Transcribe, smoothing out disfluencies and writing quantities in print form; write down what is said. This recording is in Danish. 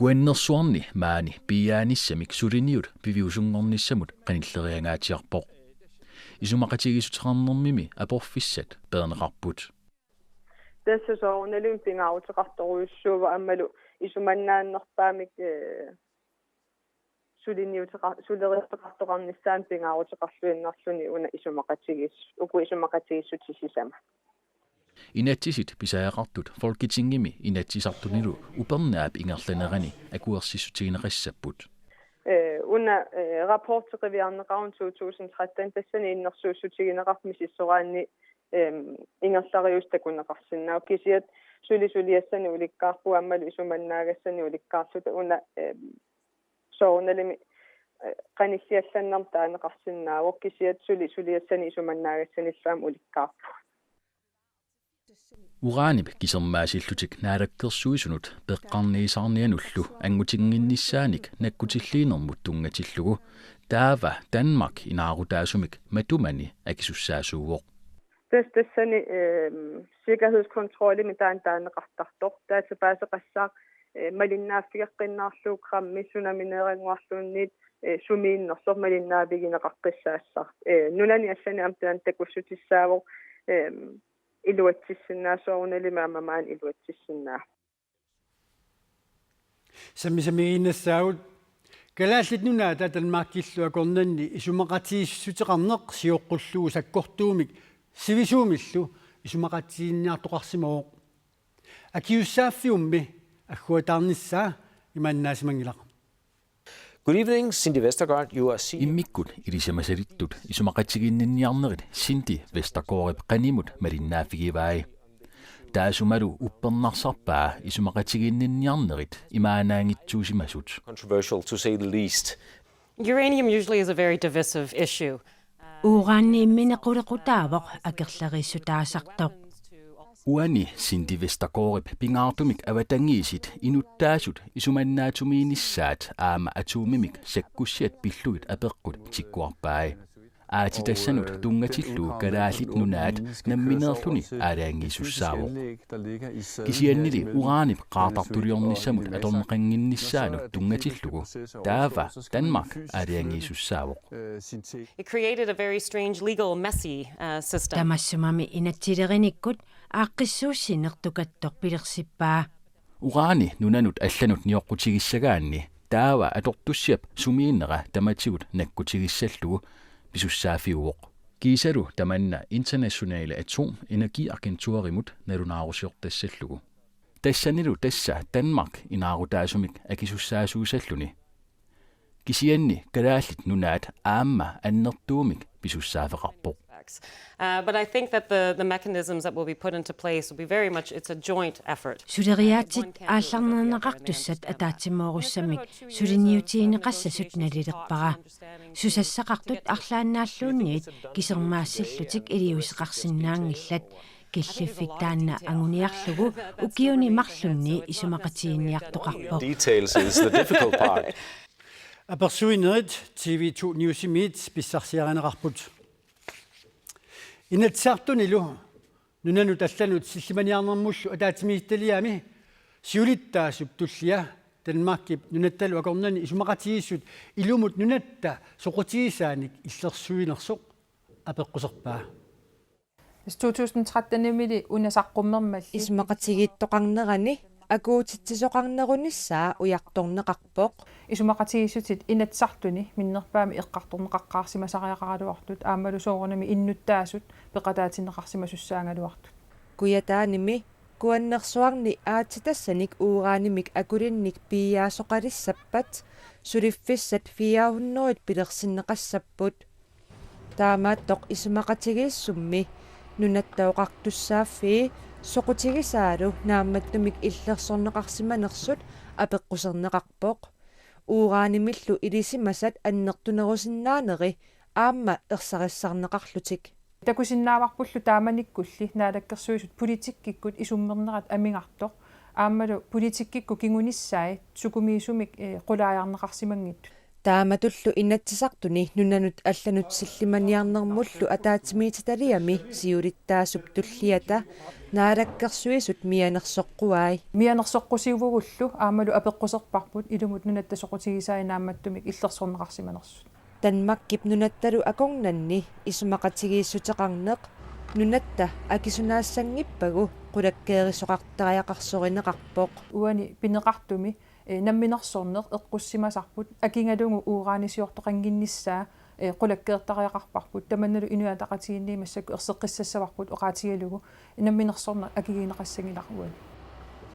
Kuennersuarni maani piyaanissami suliniut piviusungornissamut qanilleriangaatiarpoq. Isumaqatigisutaqarnermimi aporfissat peerneqarput. Tässä on elimpingautiqartoruissuuva ammalu isumannaannerpaamik suleriqartoqarnissaan pingautiqarluinnerluni una isumaqatigissutissisama. Inattisit pisaaqartut folketingimi inatsisartunilu upernaap ingerlanerani akuersissutigineqassaput. Una rapporteriviarneqarun 2013 tassani innersuussutigineqarmisissoraanni ingerlariustakunneqarsinnaa kisiat sulisuliassani ulikkaarpu ammalu isumannaagassani ulikkaarluta una soornalimi qanissiallannerm taaneqarsinnaawoq kisiat sulisuliassani isumannaagassanillaam ulikkaarpu. Uranip kisermaasилlutik naalakkерsuisunut peqqarniisarnianullu angutiginnisaanik nakkutilliinermut tungatillugu taava Danmark inaarutaasumik matumani akisussaasuuvoq. Tassani sikkerhedskontrolli mitaan taaneqartartoq taatapaaseqassaaq malinnaaffigeqqinnaarluuk qammi sunamineeringuarluunniit sumiinnersoq malinnaapigineqaqqissaassaq nunani allani amtaan takussutissaaavoq iluatsissinnaa soornalimaamamaan iluatsissinnaa sammisamigiinnassaagut kalaallit nunaa tatanmaaqkillua kornanni isumaqatiissutiqarneq siuqqullugu sakkortuumik sivisuumillu isumaqatiinniartoqarsimooq akiussaaffiummi agguataarnissaa imannaasimangilaqa. Good evening, Cindy Vestergaard. You are seeing Immikkut ilisamasalittut isumaqatiginninniarnerit Cindy Vestergaard qanimut malinnaaffigivaai. Taasumalu uppernnarsarpaa isumaqatiginninniarnerit imaanaangitsuusimasut. controversial to say the least. Uranium usually is a very divisive issue. Uranni minnequlequtaavoq akerlerissutaasartoq. Uani Cindy Vestergaard pingaartumik avatangiisit inuttaasut isumannaatumiinissaat aama atuumimik sakkussiat pilluit apeqqut tikkuarpaai. Aatitassanut tungatillu kalaallit nunaat nammineerluni aalaangiisussaavoq. Kisiannili uranip qaartartuliornissamut atorneqanginnissaanut tungatillugu taava Danmark aalaangiisussaavoq. It created a very strange legal messy system. Tamassumami inatsilerinikkut aaqqissuussinertukattoq pilersippaa. Urani nunanut allanut nioqqutigisagaanni taava atortussiap sumiinnera tamatigut nakkutigissalluu pisussaafiuoq. Kiisalu tamanna internationale atomenergiagentuarimut nalunaarusiortassallugu. Tassanilu tassa Danmark inaarutaasumik akisussaasuusalluni. Kisianni kalaallit nunaat aamma annertuumik pisussaaveqarpoq. But I think that the mechanisms that will be put into place will be very much, it's a joint effort. Suleriaatit aallarnerneqartussat ataatsimoorussami suliniutiineqassasut nalilerpara. Susassaqartut arlaannaаллуунниит кисермаассаллутик илиусеқарсинаангилlat киллиффик таанна агуниарлугу укиуни марлунни исумақатиинниартоқарпоқ. Details is the difficult part. Apersuinerit TV2 Newsimit pissarsiaranaqarput. Inatsartunilu nunanu tallanut sillimaniarnermullu ataatimiittaliami siulittaasup tullia Danmarkip nunattalu akornani isumaqatiissut ilumut nunatta soqutiisaanik illersuinersoq apeqquserpaa. 2013-nimili unasaqqummermalli isumaqatigiittoqarnerani akuutitsisoqarnerunissaa ujartorneqarpoq isumaqatigissutit inatsartuni minnerpaami eqqartorneqaqqaarsimasariaqaraluartut aammalu soorunami innuttaasut peqataatineqarsimasussaangaluartut kuyataanimi kuannersuarni aatitassanik uuraanimik akulinnik piiyaasoqalissappat suliffissat fiaahunnerit pilersinneqassapput taamaattoq isumaqatigiissummi nunattauqartussaaffii soqutigisaalu naammattumik illersorneqarsimanersut apeqquserneqarpoq uuraanimillu ilisimasat annertunerusinnaaneri aamma ersarissarneqarlutik takusinnaavarpullu taamanikkulli naalakkersuisut politikkikkut isummernerat amingartoq aammalu politikkikku kingunissaai sukumiisumik qulaajarneqarsimangittut тааматуллу инатсисартуни нунанут алланут силлиманиарнермуллу атаатимиитаталиами сиулиттаасуп туллиата наалаккерсуисут мианерсоққуай мианерсоққусиувгуллу аамалу апеққусерпарпут илумут нунатта соқутигисаанаамматтумик иллерсорнеқарсиманерсут танмаккип нунатталу акорнанни исумақатигииссутеқарнеқ нунатта акисунаассангиппагу qulakkeerisoqartariaqarsorinеқарпоқ уани пинеқартуми намминерсорнеқ эққуссимасарпут акингалугу уурааниссиортоқангинниссаа qulakkeertariaqarparput таманналу инуатақатигинни массаку ерсеққиссассаварпут оqaатигалугу намминерсорнеқ акигинеқассагиларуани